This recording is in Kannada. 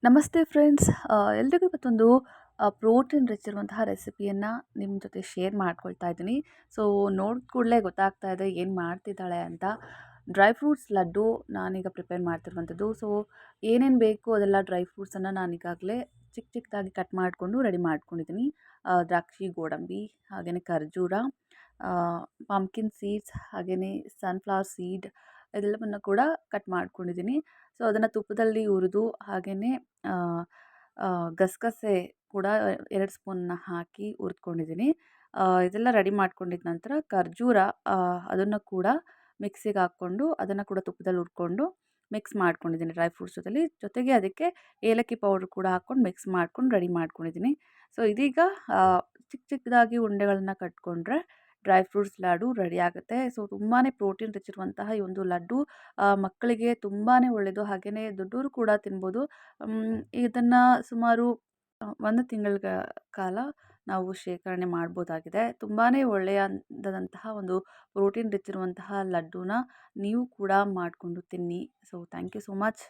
ನಮಸ್ತೆ ಫ್ರೆಂಡ್ಸ್. ಎಲ್ರಿಗೂ ಇವತ್ತೊಂದು ಪ್ರೋಟೀನ್ ರಿಚ್ ಇರುವಂತಹ ರೆಸಿಪಿಯನ್ನು ನಿಮ್ಮ ಜೊತೆ ಶೇರ್ ಮಾಡ್ಕೊಳ್ತಾ ಇದ್ದೀನಿ. ಸೊ ನೋಡಿದ ಕೂಡಲೇ ಗೊತ್ತಾಗ್ತಾ ಇದೆ ಏನು ಮಾಡ್ತಿದ್ದಾಳೆ ಅಂತ. ಡ್ರೈ ಫ್ರೂಟ್ಸ್ ಲಡ್ಡು ನಾನೀಗ ಪ್ರಿಪೇರ್ ಮಾಡ್ತಿರುವಂಥದ್ದು. ಸೊ ಏನೇನು ಬೇಕು ಅದೆಲ್ಲ ಡ್ರೈ ಫ್ರೂಟ್ಸನ್ನು ನಾನೀಗಾಗಲೇ ಚಿಕ್ಕ ಚಿಕ್ಕದಾಗಿ ಕಟ್ ಮಾಡಿಕೊಂಡು ರೆಡಿ ಮಾಡ್ಕೊಂಡಿದ್ದೀನಿ. ದ್ರಾಕ್ಷಿ, ಗೋಡಂಬಿ, ಹಾಗೆಯೇ ಖರ್ಜೂರ, ಪಂಪ್ಕಿನ್ ಸೀಡ್ಸ್, ಹಾಗೆಯೇ ಸನ್ಫ್ಲವರ್ ಸೀಡ್ ಇದೆಲ್ಲವನ್ನು ಕೂಡ ಕಟ್ ಮಾಡ್ಕೊಂಡಿದ್ದೀನಿ. ಸೊ ಅದನ್ನು ತುಪ್ಪದಲ್ಲಿ ಹುರಿದು ಹಾಗೆಯೇ ಗಸಗಸೆ ಕೂಡ 2 ಸ್ಪೂನ್ನ ಹಾಕಿ ಹುರಿದ್ಕೊಂಡಿದ್ದೀನಿ. ಇದೆಲ್ಲ ರೆಡಿ ಮಾಡ್ಕೊಂಡಿದ್ದ ನಂತರ ಖರ್ಜೂರ ಅದನ್ನು ಕೂಡ ಮಿಕ್ಸಿಗೆ ಹಾಕ್ಕೊಂಡು ಅದನ್ನು ಕೂಡ ತುಪ್ಪದಲ್ಲಿ ಹುರ್ಕೊಂಡು ಮಿಕ್ಸ್ ಮಾಡ್ಕೊಂಡಿದ್ದೀನಿ ಡ್ರೈ ಫ್ರೂಟ್ಸ್ ಜೊತೆಗೆ ಅದಕ್ಕೆ ಏಲಕ್ಕಿ ಪೌಡ್ರ್ ಕೂಡ ಹಾಕ್ಕೊಂಡು ಮಿಕ್ಸ್ ಮಾಡ್ಕೊಂಡು ರೆಡಿ ಮಾಡ್ಕೊಂಡಿದ್ದೀನಿ. ಸೊ ಇದೀಗ ಚಿಕ್ಕ ಚಿಕ್ಕದಾಗಿ ಉಂಡೆಗಳನ್ನ ಕಟ್ಕೊಂಡ್ರೆ ಡ್ರೈ ಫ್ರೂಟ್ಸ್ ಲಾಡು ರೆಡಿ ಆಗುತ್ತೆ. ಸೊ ತುಂಬಾ ಪ್ರೋಟೀನ್ ರಿಚ್ ಇರುವಂತಹ ಈ ಒಂದು ಲಡ್ಡು ಮಕ್ಕಳಿಗೆ ತುಂಬಾ ಒಳ್ಳೆಯದು. ಹಾಗೆಯೇ ದೊಡ್ಡವರು ಕೂಡ ತಿನ್ಬೋದು. ಇದನ್ನು ಸುಮಾರು 1 ತಿಂಗಳ ಕಾಲ ನಾವು ಶೇಖರಣೆ ಮಾಡ್ಬೋದಾಗಿದೆ. ತುಂಬಾ ಒಳ್ಳೆಯದಾದಂತಹ ಒಂದು ಪ್ರೋಟೀನ್ ರಿಚ್ ಇರುವಂತಹ ಲಡ್ಡುನ ನೀವು ಕೂಡ ಮಾಡಿಕೊಂಡು ತಿನ್ನಿ. So thank you so much.